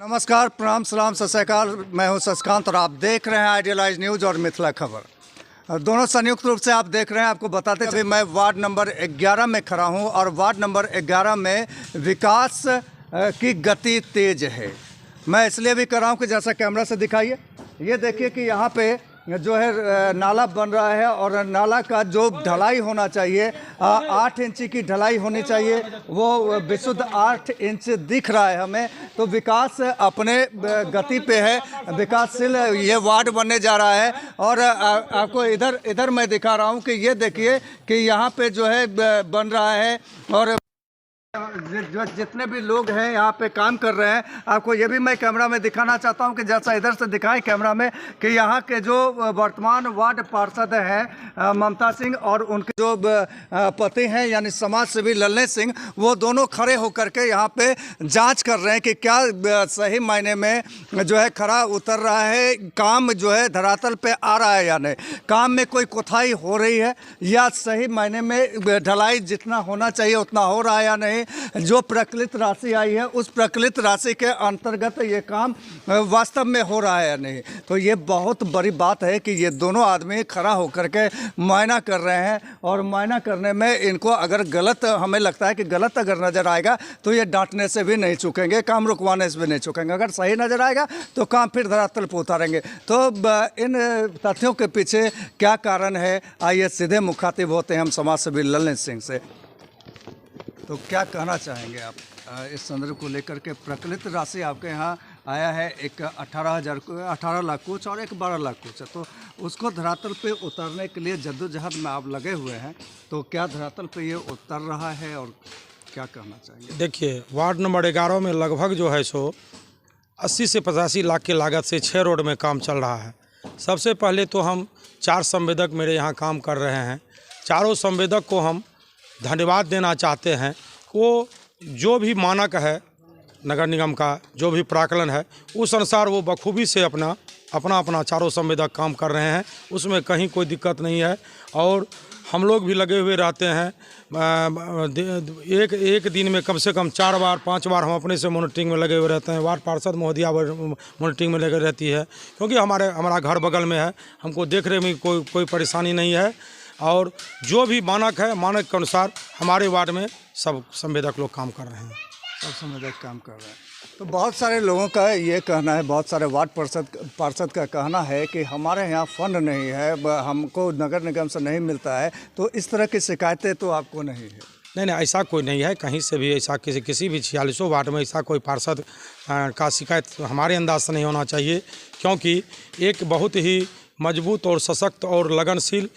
नमस्कार, प्रणाम, सलाम, सत श्री अकाल। मैं हूं शशिकांत और आप देख रहे हैं आइडियलाइज न्यूज़ और मिथिला खबर। दोनों संयुक्त रूप से आप देख रहे हैं। आपको बताते हैं, अभी मैं वार्ड नंबर 11 में खड़ा हूं और वार्ड नंबर 11 में विकास की गति तेज है। मैं इसलिए भी कर रहा हूं कि जैसा कैमरा से दिखाइए, ये देखिए कि यहाँ पे जो है नाला बन रहा है और नाला का जो ढलाई होना चाहिए 8 इंच की ढलाई होनी चाहिए, वो विशुद्ध 8 इंच दिख रहा है हमें। तो विकास अपने गति पे है, विकासशील ये वार्ड बनने जा रहा है। और आपको इधर मैं दिखा रहा हूँ कि ये देखिए कि यहाँ पे जो है बन रहा है और जो जितने भी लोग हैं यहाँ पे काम कर रहे हैं, आपको ये भी मैं कैमरा में दिखाना चाहता हूँ कि जैसा इधर से दिखाएं कैमरा में कि यहाँ के जो वर्तमान वार्ड पार्षद हैं ममता सिंह और उनके जो पति हैं यानी समाज सेवी लल्ले सिंह, वो दोनों खड़े होकर के यहाँ पे जांच कर रहे हैं कि क्या सही मायने में जो है खरा उतर रहा है, काम जो है धरातल पे आ रहा है या नहीं, काम में कोई कोताही हो रही है या सही मायने में ढलाई जितना होना चाहिए उतना हो रहा है या नहीं, जो प्रकलित राशि आई है उस प्रकलित राशि के अंतर्गत ये काम वास्तव में हो रहा है या नहीं। तो ये बहुत बड़ी बात है कि ये दोनों आदमी खड़ा होकर के मुआयना कर रहे हैं और मुआयना करने में इनको अगर गलत, हमें लगता है कि गलत अगर नज़र आएगा तो ये डांटने से भी नहीं चूकेंगे, काम रुकवाने से भी नहीं चूकेंगे। अगर सही नज़र आएगा तो काम फिर धरातल पर उतारेंगे। तो इन तथ्यों के पीछे क्या कारण है, आइए सीधे मुखातिब होते हैं हम समाज सेवी लल्ले सिंह से। तो क्या कहना चाहेंगे आप इस संदर्भ को लेकर के? प्रकलित राशि आपके यहाँ आया है, एक 18 लाख कुछ और एक 12 लाख कुछ है, तो उसको धरातल पे उतारने के लिए जद्दोजहद में आप लगे हुए हैं। तो क्या धरातल पे ये उतर रहा है और क्या कहना चाहेंगे? देखिए, वार्ड नंबर 11 में लगभग जो है सो 80 से 85 लाख की लागत से 6 रोड में काम चल रहा है। सबसे पहले तो हम 4 संवेदक मेरे यहाँ काम कर रहे हैं। चारों संवेदक को हम धन्यवाद देना चाहते हैं। वो जो भी मानक है नगर निगम का, जो भी प्राकलन है, उस अनुसार वो बखूबी से अपना चारों संवेदक काम कर रहे हैं, उसमें कहीं कोई दिक्कत नहीं है। और हम लोग भी लगे हुए रहते हैं। एक दिन में कम से कम 4 बार 5 बार हम अपने से मॉनिटरिंग में लगे हुए रहते हैं। वार्ड पार्षद महोदया मॉनिटरिंग में लगे रहती है, क्योंकि हमारा घर बगल में है, हमको देखने में कोई परेशानी नहीं है। और जो भी मानक है, मानक के अनुसार हमारे वार्ड में सब संवेदक लोग काम कर रहे हैं। सब संवेदक काम कर रहे हैं। तो बहुत सारे लोगों का ये कहना है, बहुत सारे वार्ड पार्षद का कहना है कि हमारे यहाँ फंड नहीं है, हमको नगर निगम से नहीं मिलता है। तो इस तरह की शिकायतें तो आपको नहीं है? नहीं, ऐसा कोई नहीं है। कहीं से भी ऐसा किसी भी 46 वार्ड में ऐसा कोई पार्षद का शिकायत हमारे अंदाज से नहीं होना चाहिए, क्योंकि एक बहुत ही मजबूत और सशक्त और लगनशील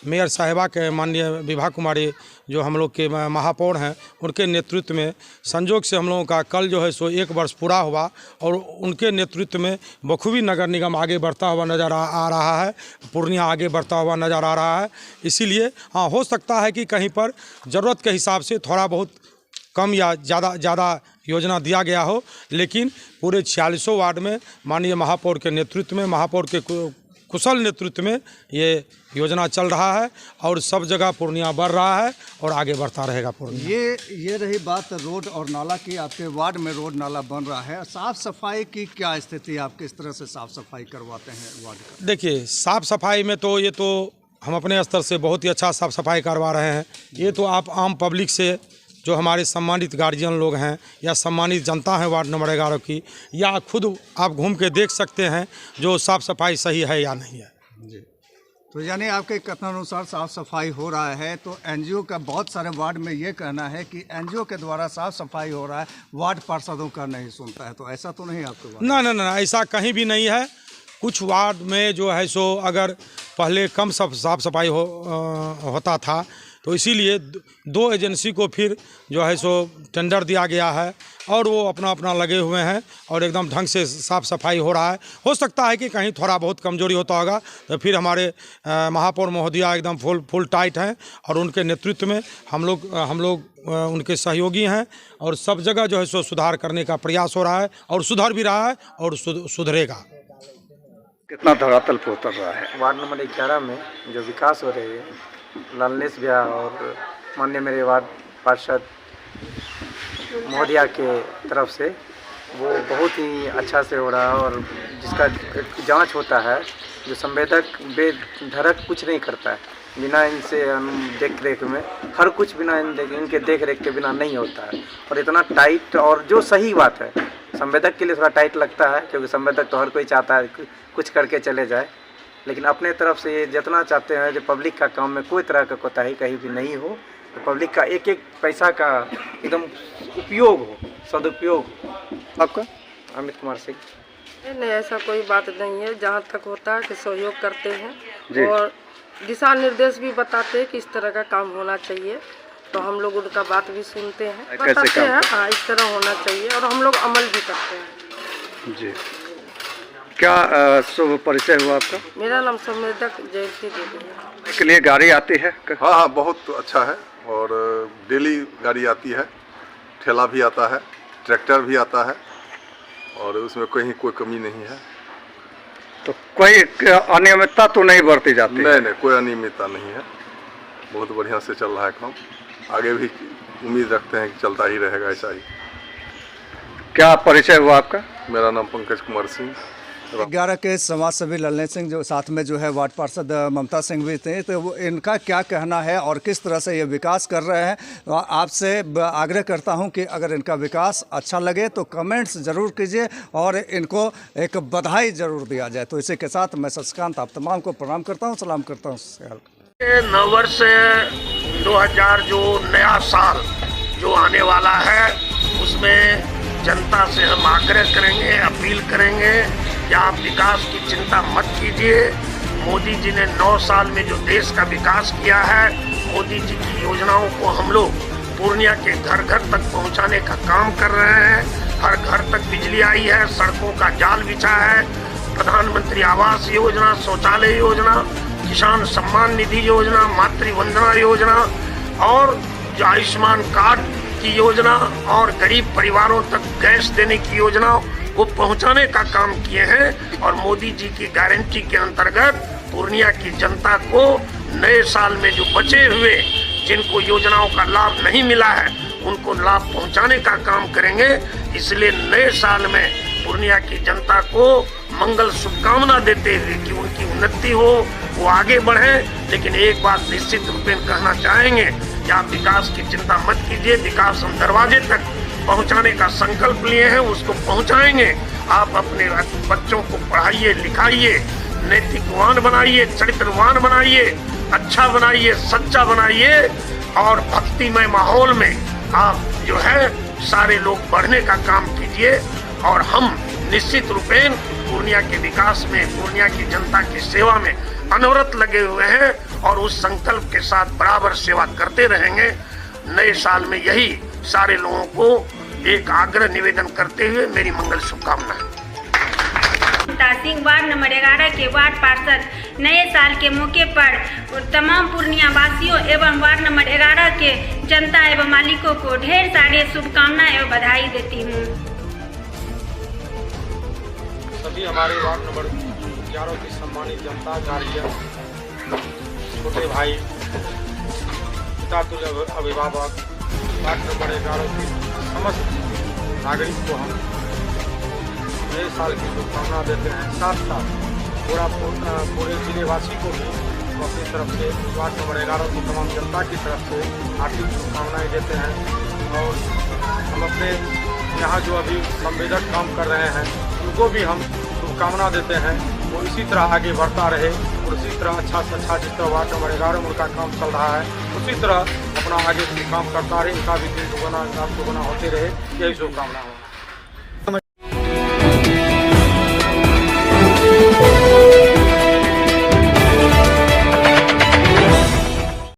मेयर साहिबा के माननीय विभा कुमारी जो हम लोग के महापौर हैं, उनके नेतृत्व में संजोग से हम लोगों का कल जो है सो 1 वर्ष पूरा हुआ और उनके नेतृत्व में बखूबी नगर निगम आगे बढ़ता हुआ नज़र आ रहा है, पूर्णिया आगे बढ़ता हुआ नज़र आ रहा है। इसीलिए हाँ, हो सकता है कि कहीं पर ज़रूरत के हिसाब से थोड़ा बहुत कम या ज़्यादा योजना दिया गया हो, लेकिन पूरे 46 वार्ड में माननीय महापौर के नेतृत्व में, महापौर के कुशल नेतृत्व में ये योजना चल रहा है और सब जगह पूर्णिया बढ़ रहा है और आगे बढ़ता रहेगा पूर्णिया। ये रही बात रोड और नाला की। आपके वार्ड में रोड नाला बन रहा है, साफ़ सफाई की क्या स्थिति है? आप किस तरह से साफ़ सफाई करवाते हैं वार्ड का? देखिए, साफ़ सफाई में तो ये तो हम अपने स्तर से बहुत ही अच्छा साफ़ सफाई करवा रहे हैं। ये तो आप आम पब्लिक से, जो हमारे सम्मानित गार्जियन लोग हैं या सम्मानित जनता है वार्ड नंबर 11 की, या खुद आप घूम के देख सकते हैं जो साफ़ सफाई सही है या नहीं है। जी, तो यानी आपके कथनानुसार साफ़ सफाई हो रहा है। तो एनजीओ का बहुत सारे वार्ड में ये कहना है कि एनजीओ के द्वारा साफ़ सफाई हो रहा है, वार्ड पार्षदों का नहीं सुनता है। तो ऐसा तो नहीं आपके वार्ड? ना, ऐसा कहीं भी नहीं है। कुछ वार्ड में जो है सो अगर पहले कम साफ़ सफाई होता था, तो इसीलिए 2 एजेंसी को फिर जो है सो टेंडर दिया गया है और वो अपना लगे हुए हैं और एकदम ढंग से साफ़ सफाई हो रहा है। हो सकता है कि कहीं थोड़ा बहुत कमजोरी होता होगा, तो फिर हमारे महापौर महोदया एकदम फुल टाइट हैं और उनके नेतृत्व में हम लोग उनके सहयोगी हैं और सब जगह जो है सो सुधार करने का प्रयास हो रहा है और सुधर भी रहा है और सुधरेगा। कितना धरातल पर उतर रहा है? वार्ड नंबर 11 में जो विकास हो रही है, लल्लेश भैया और माननीय मेरे वार्ड पार्षद महोदया के तरफ से वो बहुत ही अच्छा से हो रहा है। और जिसका एक जांच होता है, जो संवेदक बेधड़क कुछ नहीं करता है, बिना इनसे देख रेख में, हर कुछ बिना इनके देख रेख के बिना नहीं होता है। और इतना टाइट, और जो सही बात है, संवेदक के लिए थोड़ा टाइट लगता है, क्योंकि संवेदक तो हर कोई चाहता है कुछ करके चले जाए, लेकिन अपने तरफ से ये जितना चाहते हैं जो पब्लिक का काम में कोई तरह का कोताही कहीं भी नहीं हो, तो पब्लिक का एक एक पैसा का एकदम उपयोग हो, सदुपयोग हो। आपका? अमित कुमार सिंह। नहीं, ऐसा कोई बात नहीं है। जहाँ तक होता है कि सहयोग करते हैं और दिशा निर्देश भी बताते हैं कि इस तरह का काम होना चाहिए, तो हम लोग उनका बात भी सुनते हैं, बताते हैं हाँ इस तरह होना चाहिए, और हम लोग अमल भी करते हैं। जी, क्या शुभ परिचय हुआ आपका? मेरा नाम संवेदक जयंती देवी है। के लिए गाड़ी आती है? हाँ हाँ, बहुत अच्छा है। और डेली गाड़ी आती है, ठेला भी आता है, ट्रैक्टर भी आता है, और उसमें कहीं कोई कमी नहीं है। तो कोई अनियमितता तो नहीं बरती जाती? नहीं, कोई अनियमितता नहीं है। बहुत बढ़िया से चल रहा है काम। आगे भी उम्मीद रखते हैं कि चलता ही रहेगा ऐसा ही। क्या परिचय हुआ आपका? मेरा नाम पंकज कुमार सिंह। 11 के समाज सेवी लल्ले सिंह, जो साथ में जो है वार्ड पार्षद ममता सिंह भी थे, तो वो इनका क्या कहना है और किस तरह से ये विकास कर रहे हैं, आपसे आग्रह करता हूं कि अगर इनका विकास अच्छा लगे तो कमेंट्स ज़रूर कीजिए और इनको एक बधाई ज़रूर दिया जाए। तो इसी के साथ मैं शशिकांत आप तमाम को प्रणाम करता हूँ, सलाम करता हूँ। नववर्ष 2000 जो नया साल जो आने वाला है, उसमें जनता से हम आग्रह करेंगे, अपील करेंगे कि आप विकास की चिंता मत कीजिए। मोदी जी ने 9 साल में जो देश का विकास किया है, मोदी जी की योजनाओं को हम लोग पूर्णिया के घर घर तक पहुंचाने का काम कर रहे हैं। हर घर तक बिजली आई है, सड़कों का जाल बिछा है, प्रधानमंत्री आवास योजना, शौचालय योजना, किसान सम्मान निधि योजना, मातृ वंदना योजना, और जो आयुष्मान कार्ड की योजना और गरीब परिवारों तक गैस देने की योजना वो पहुंचाने का काम किए हैं। और मोदी जी की गारंटी के अंतर्गत पूर्णिया की जनता को नए साल में जो बचे हुए जिनको योजनाओं का लाभ नहीं मिला है, उनको लाभ पहुंचाने का काम करेंगे। इसलिए नए साल में पूर्णिया की जनता को मंगल शुभकामना देते हुए कि उनकी उन्नति हो, वो आगे बढ़े। लेकिन एक बात निश्चित रूप में कहना चाहेंगे कि आप विकास की चिंता मत कीजिए। विकास हम दरवाजे तक पहुंचाने का संकल्प लिए हैं, उसको पहुंचाएंगे। आप अपने बच्चों को पढ़ाइए, लिखाइए, नैतिकवान बनाइए, चरित्रवान बनाइए, अच्छा बनाइए, सच्चा बनाइए, और भक्तिमय माहौल में आप जो है सारे लोग बढ़ने का काम कीजिए। और हम निश्चित रूपेण पूर्णिया के विकास में, पूर्णिया की जनता की सेवा में अनवरत लगे हुए हैं और उस संकल्प के साथ बराबर सेवा करते रहेंगे। नए साल में यही सारे लोगों को एक आग्रह निवेदन करते हुए मेरी मंगल शुभकामनाएं। सिंह वार्ड नंबर 11 के वार्ड पार्षद नए साल के मौके पर तमाम पूर्णिया वासियों एवं वार्ड नंबर 11 के जनता एवं मालिकों को ढेर सारी शुभकामनाएं एवं बधाई देती हूँ। सभी हमारे वार्ड नंबर 11 की सम्मानित जनता, गार्जियन, छोटे भाई, पिता तुल्य अभिभावक, वार्ड नंबर 11 की समस्त नागरिक को हम नए साल की शुभकामना देते हैं। साथ साथ पूरे जिलेवासी को भी हम अपनी तरफ से वार्ड नंबर 11 की तमाम जनता की तरफ से हार्दिक शुभकामनाएँ देते हैं। और हम अपने यहाँ जो अभी संवेदक काम कर रहे हैं, उनको भी हम शुभकामना देते हैं, वो इसी तरह आगे बढ़ता रहे और उसी तरह अच्छा से अच्छा जिस तरह वार्ड नंबर 11 में उनका काम चल रहा है, उसी तरह अपना आगे काम करता रहे, उनका भी दिन दुगुना होते रहे, यही शुभकामना है।